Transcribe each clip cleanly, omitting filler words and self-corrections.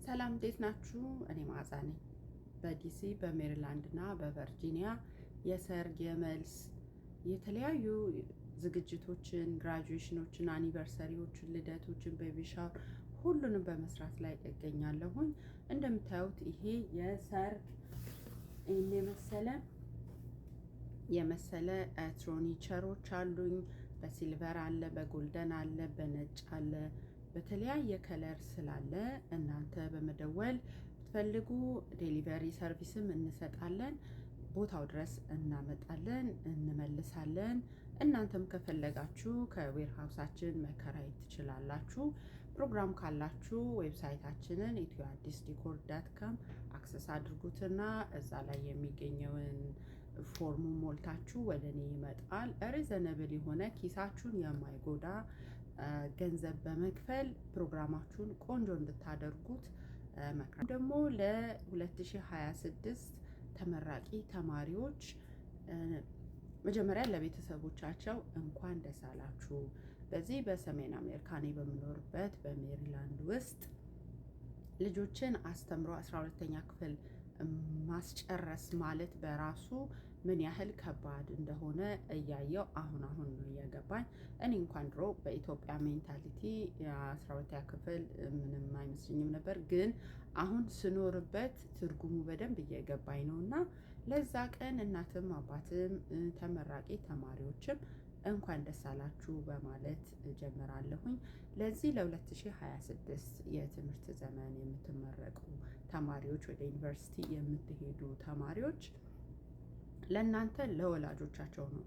ሰላም እንዴት ናችሁ? እኔ መዓዛ ነኝ። በዲሲ በሜሪላንድ እና በቨርጂኒያ የሰርግ የመልስ የተለያዩ ዝግጅቶችን፣ ግራጁዌሽኖችን፣ አኒቨርሰሪዎችን፣ ልደቶችን፣ ቤቢ ሻወር ሁሉንም በመስራት ላይ እገኛለሁኝ። እንደምታዩት ይሄ የሰርግ ይሄን የመሰለ ትሮኒቸሮች አሉኝ። በሲልቨር አለ፣ በጎልደን አለ፣ በነጭ አለ፣ በተለያየ ከለር ስላለ እናንተ በመደወል ብትፈልጉ ዴሊቨሪ ሰርቪስም እንሰጣለን። ቦታው ድረስ እናመጣለን፣ እንመልሳለን። እናንተም ከፈለጋችሁ ከዌር ሃውሳችን መከራየት ትችላላችሁ። ፕሮግራም ካላችሁ ዌብሳይታችንን etoaddisdecor.com አክሰስ አድርጉትና እዛ ላይ የሚገኘውን ፎርሙ ሞልታችሁ ወደ እኔ ይመጣል። ሪዘነብል የሆነ ኪሳችሁን የማይጎዳ ገንዘብ በመክፈል ፕሮግራማችሁን ቆንጆ እንድታደርጉት መክራለሁ። ደግሞ ለ2026 ተመራቂ ተማሪዎች መጀመሪያ ለቤተሰቦቻቸው እንኳን ደስ አላችሁ። በዚህ በሰሜን አሜሪካ እኔ በምኖርበት በሜሪላንድ ውስጥ ልጆችን አስተምሮ 12ኛ ክፍል ማስጨረስ ማለት በራሱ ምን ያህል ከባድ እንደሆነ እያየው አሁን ነው እየገባኝ። እኔ እንኳን ድሮ በኢትዮጵያ ሜንታሊቲ የ12ኛ ክፍል ምንም አይመስልኝም ነበር፣ ግን አሁን ስኖርበት ትርጉሙ በደንብ እየገባኝ ነው። እና ለዛ ቀን እናትም አባትም ተመራቂ ተማሪዎችም እንኳን ደስ አላችሁ በማለት ጀምራለሁኝ። ለዚህ ለ2026 የትምህርት ዘመን የምትመረቁ ተማሪዎች፣ ወደ ዩኒቨርሲቲ የምትሄዱ ተማሪዎች ለእናንተ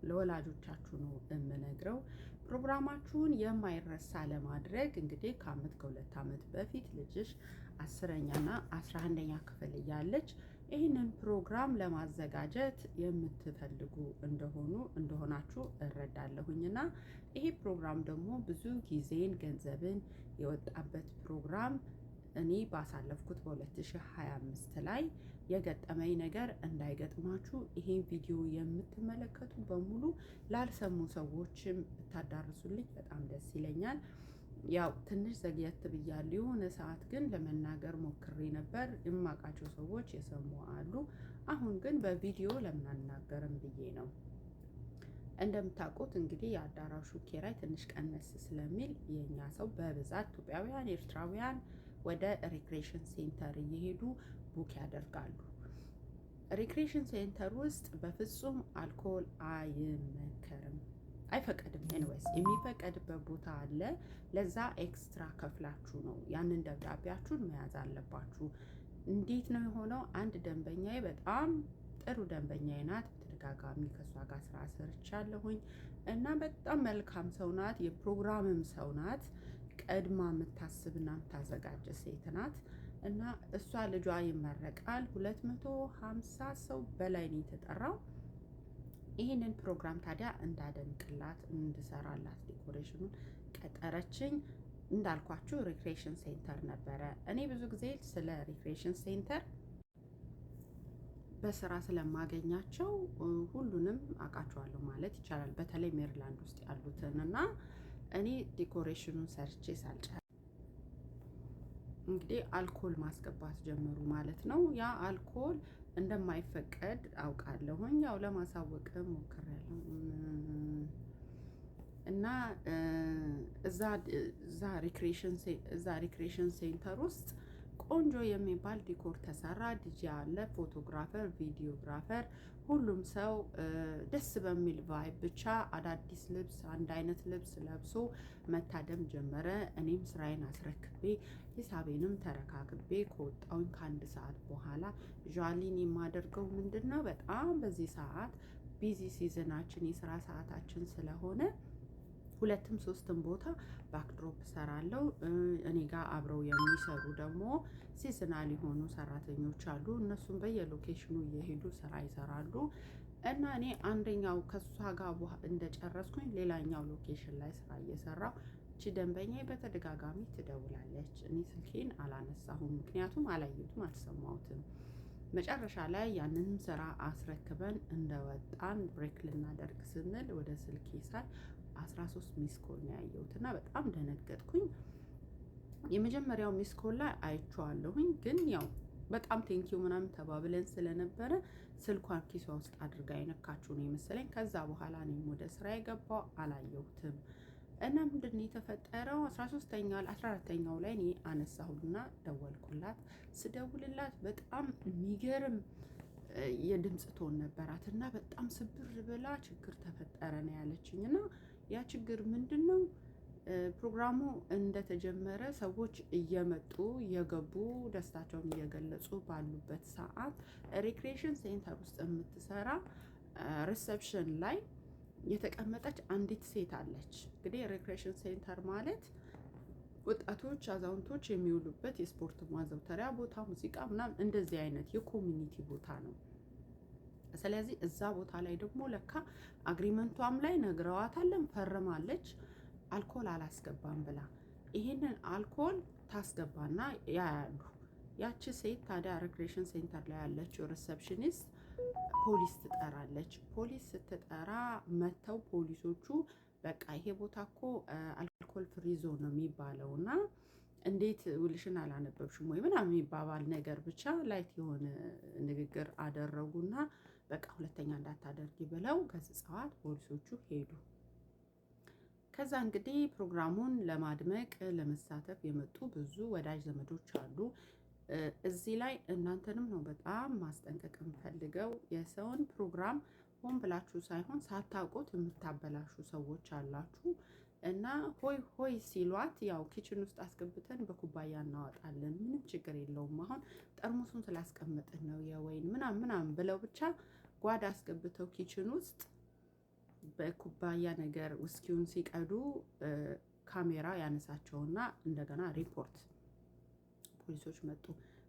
ለወላጆቻችሁ ነው የምነግረው። ፕሮግራማችሁን የማይረሳ ለማድረግ እንግዲህ ከ2 ዓመት በፊት ልጅሽ 10ኛና 11ኛ ክፍል እያለች ይህንን ፕሮግራም ለማዘጋጀት የምትፈልጉ እንደሆናችሁ እረዳለሁኝና ይሄ ፕሮግራም ደግሞ ብዙ ጊዜን ገንዘብን የወጣበት ፕሮግራም እኔ ባሳለፍኩት በ2025 ላይ የገጠመኝ ነገር እንዳይገጥማችሁ ይሄን ቪዲዮ የምትመለከቱ በሙሉ ላልሰሙ ሰዎችም ብታዳርሱልኝ በጣም ደስ ይለኛል። ያው ትንሽ ዘግየት ብያለሁ። የሆነ ሰዓት ግን ለመናገር ሞክሬ ነበር። የማውቃቸው ሰዎች የሰሙ አሉ። አሁን ግን በቪዲዮ ለምን አልናገርም ብዬ ነው። እንደምታውቁት እንግዲህ የአዳራሹ ኪራይ ትንሽ ቀነስ ስለሚል የኛ ሰው በብዛት ኢትዮጵያውያን፣ ኤርትራውያን ወደ ሪክሬሽን ሴንተር እየሄዱ ቡክ ያደርጋሉ። ሪክሬሽን ሴንተር ውስጥ በፍጹም አልኮል አይመከርም፣ አይፈቀድም። ኤንዌይስ የሚፈቀድበት ቦታ አለ። ለዛ ኤክስትራ ከፍላችሁ ነው ያንን ደብዳቤያችሁን መያዝ አለባችሁ። እንዴት ነው የሆነው? አንድ ደንበኛዬ በጣም ጥሩ ደንበኛዬ ናት። በተደጋጋሚ ከእሷ ጋር ስራ ሰርቻለሁኝ እና በጣም መልካም ሰው ናት። የፕሮግራምም ሰው ናት። ቀድማ የምታስብና የምታዘጋጀ ሴት ናት እና እሷ ልጇ ይመረቃል። 250 ሰው በላይ ነው የተጠራው። ይህንን ፕሮግራም ታዲያ እንዳደንቅላት እንድሰራላት ዴኮሬሽኑን ቀጠረችኝ። እንዳልኳችሁ ሪክሬሽን ሴንተር ነበረ። እኔ ብዙ ጊዜ ስለ ሪክሬሽን ሴንተር በስራ ስለማገኛቸው ሁሉንም አውቃቸዋለሁ ማለት ይቻላል። በተለይ ሜሪላንድ ውስጥ ያሉትን እና እኔ ዴኮሬሽኑን ሰርቼ ሳልጨርስ እንግዲህ አልኮል ማስገባት ጀመሩ ማለት ነው። ያ አልኮል እንደማይፈቀድ አውቃለሁኝ። ያው ለማሳወቅ ሞክሬያለሁ እና እዛ ሪክሬሽን ሴንተር ውስጥ ቆንጆ የሚባል ዲኮር ተሰራ። ዲጂ አለ፣ ፎቶግራፈር፣ ቪዲዮግራፈር፣ ሁሉም ሰው ደስ በሚል ቫይብ ብቻ አዳዲስ ልብስ፣ አንድ አይነት ልብስ ለብሶ መታደም ጀመረ። እኔም ስራዬን አስረክቤ ሂሳቤንም ተረካክቤ ከወጣሁኝ ከ1 ሰዓት በኋላ ዣሊን የማደርገው ምንድን ነው፣ በጣም በዚህ ሰዓት ቢዚ ሲዝናችን የስራ ሰዓታችን ስለሆነ 2ም 3ም ቦታ ባክድሮፕ ሰራለው። እኔ ጋር አብረው የሚሰሩ ደግሞ ሲዝናል የሆኑ ሰራተኞች አሉ። እነሱም በየሎኬሽኑ እየሄዱ ስራ ይሰራሉ እና እኔ አንደኛው ከሷ ጋር እንደጨረስኩኝ ሌላኛው ሎኬሽን ላይ ስራ እየሰራው እቺ ደንበኛዬ በተደጋጋሚ ትደውላለች። እኔ ስልኬን አላነሳሁም፣ ምክንያቱም አላየሁትም፣ አልሰማሁትም። መጨረሻ ላይ ያንንም ስራ አስረክበን እንደወጣን ብሬክ ልናደርግ ስንል ወደ ስልኬ ሳይ 13 ሚስ ኮል ነው ያየሁት እና በጣም ደነገጥኩኝ። የመጀመሪያው ሚስ ኮል ላይ አይቼዋለሁኝ፣ ግን ያው በጣም ቴንኪው ምናምን ተባብለን ስለነበረ ስልኳን ኪሷ ውስጥ አድርጋ የነካችው ነው የመሰለኝ። ከዛ በኋላ እኔም ወደ ስራ የገባው አላየሁትም። እና ምንድን ነው የተፈጠረው? 14ኛው ላይ እኔ አነሳሁና ደወልኩላት። ስደውልላት በጣም የሚገርም የድምፅ ቶን ነበራት እና በጣም ስብር ብላ ችግር ተፈጠረ ነው ያለችኝ። እና ያ ችግር ምንድን ነው? ፕሮግራሙ እንደተጀመረ ሰዎች እየመጡ እየገቡ ደስታቸውን እየገለጹ ባሉበት ሰዓት ሪክሬሽን ሴንተር ውስጥ የምትሰራ ሪሰፕሽን ላይ የተቀመጠች አንዲት ሴት አለች። እንግዲህ ሪክሬሽን ሴንተር ማለት ወጣቶች፣ አዛውንቶች የሚውሉበት የስፖርት ማዘውተሪያ ቦታ፣ ሙዚቃ ምናምን እንደዚህ አይነት የኮሚኒቲ ቦታ ነው። ስለዚህ እዛ ቦታ ላይ ደግሞ ለካ አግሪመንቷም ላይ ነግረዋታለን፣ ፈርማለች አልኮል አላስገባም ብላ። ይሄንን አልኮል ታስገባና ያያሉ። ያቺ ሴት ታዲያ ሪክሬሽን ሴንተር ላይ ያለችው ሪሰፕሽኒስት ፖሊስ ትጠራለች። ፖሊስ ስትጠራ መተው ፖሊሶቹ በቃ ይሄ ቦታ እኮ አልኮል ፍሪ ዞን ነው የሚባለው እና እንዴት ውልሽን አላነበብሽም ወይ ምናምን የሚባባል ነገር ብቻ ላይት የሆነ ንግግር አደረጉና በቃ ሁለተኛ እንዳታደርጊ ብለው ገስጸዋት ፖሊሶቹ ሄዱ። ከዛ እንግዲህ ፕሮግራሙን ለማድመቅ ለመሳተፍ የመጡ ብዙ ወዳጅ ዘመዶች አሉ። እዚህ ላይ እናንተንም ነው በጣም ማስጠንቀቅ የምፈልገው። የሰውን ፕሮግራም ሆን ብላችሁ ሳይሆን ሳታውቁት የምታበላሹ ሰዎች አላችሁ እና ሆይ ሆይ ሲሏት ያው ኪችን ውስጥ አስገብተን በኩባያ እናወጣለን፣ ምንም ችግር የለውም፣ አሁን ጠርሙሱን ስላስቀመጥን ነው የወይን ምናምን ብለው ብቻ ጓዳ አስገብተው ኪችን ውስጥ በኩባያ ነገር ውስኪውን ሲቀዱ ካሜራ ያነሳቸውና እንደገና ሪፖርት ፖሊሶች መጡ።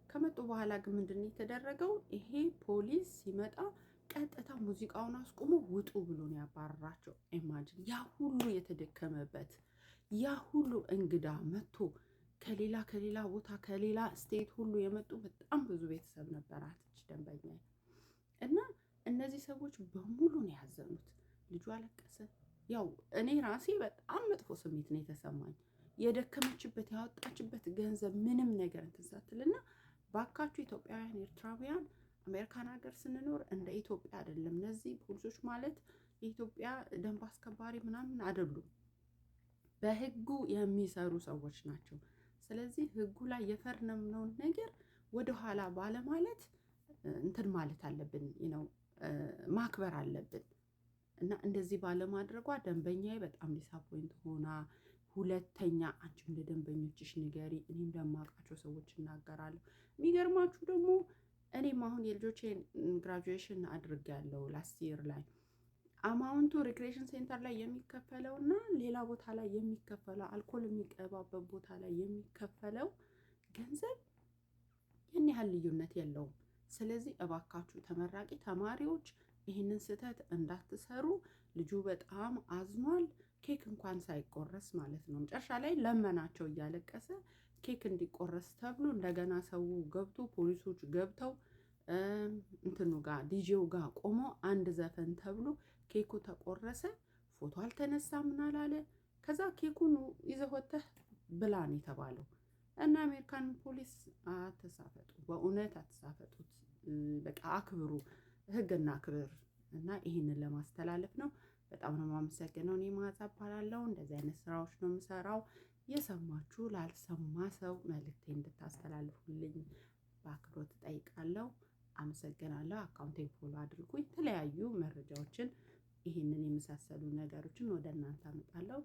ከመጡ በኋላ ግን ምንድነው የተደረገው? ይሄ ፖሊስ ሲመጣ ቀጥታ ሙዚቃውን አስቆሞ ውጡ ብሎ ነው ያባረራቸው። ኢማጂን ያ ሁሉ የተደከመበት ያ ሁሉ እንግዳ መጥቶ ከሌላ ቦታ ከሌላ ስቴት ሁሉ የመጡ በጣም ብዙ ቤተሰብ ነበራት ደንበኛ እና እነዚህ ሰዎች በሙሉ ነው ያዘኑት። ልጁ አለቀሰ። ያው እኔ ራሴ በጣም መጥፎ ስሜት ነው የተሰማኝ። የደከመችበት ያወጣችበት ገንዘብ ምንም ነገር እንትን ሳትልና ባካችሁ ኢትዮጵያውያን፣ ኤርትራውያን አሜሪካን ሀገር ስንኖር እንደ ኢትዮጵያ አይደለም። እነዚህ ፖሊሶች ማለት የኢትዮጵያ ደንብ አስከባሪ ምናምን አይደሉም። በህጉ የሚሰሩ ሰዎች ናቸው። ስለዚህ ህጉ ላይ የፈረምነውን ነገር ወደኋላ ባለማለት እንትን ማለት አለብን ነው ማክበር አለብን። እና እንደዚህ ባለማድረጓ ደንበኛዬ በጣም ዲሳፖይንት ሆና ሁለተኛ አንቺም ለደንበኞችሽ ንገሪ፣ እኔም ለማውቃቸው ሰዎች እናገራለሁ። የሚገርማችሁ ደግሞ እኔም አሁን የልጆቼን ግራጁዌሽን አድርጌያለሁ ላስት ይር ላይ አማውንቱ ሪክሬሽን ሴንተር ላይ የሚከፈለው እና ሌላ ቦታ ላይ የሚከፈለው አልኮል የሚቀባበት ቦታ ላይ የሚከፈለው ገንዘብ ያን ያህል ልዩነት የለውም። ስለዚህ እባካችሁ ተመራቂ ተማሪዎች ይህንን ስህተት እንዳትሰሩ። ልጁ በጣም አዝኗል። ኬክ እንኳን ሳይቆረስ ማለት ነው። መጨረሻ ላይ ለመናቸው እያለቀሰ ኬክ እንዲቆረስ ተብሎ እንደገና ሰው ገብቶ ፖሊሶች ገብተው እንትኑ ጋር ዲጄው ጋር ቆሞ አንድ ዘፈን ተብሎ ኬኩ ተቆረሰ። ፎቶ አልተነሳ ምን አላለ። ከዛ ኬኩን ይዘህ ወጥተህ ብላ ነው የተባለው። እና አሜሪካን ፖሊስ አትሳፈጡ፣ በእውነት አትሳፈጡት። በቃ አክብሩ፣ ህግና ክብር እና ይህንን ለማስተላለፍ ነው። በጣም ነው የማመሰግነው። እኔ መዓዛ እባላለሁ። እንደዚህ አይነት ስራዎች ነው የምሰራው። የሰማችሁ ላልሰማ ሰው መልእክቴ እንድታስተላልፉልኝ በአክብሮት እጠይቃለሁ። አመሰግናለሁ። አካውንቴን ፎሎ አድርጉ። የተለያዩ መረጃዎችን ይህንን የመሳሰሉ ነገሮችን ወደ እናንተ አመጣለሁ።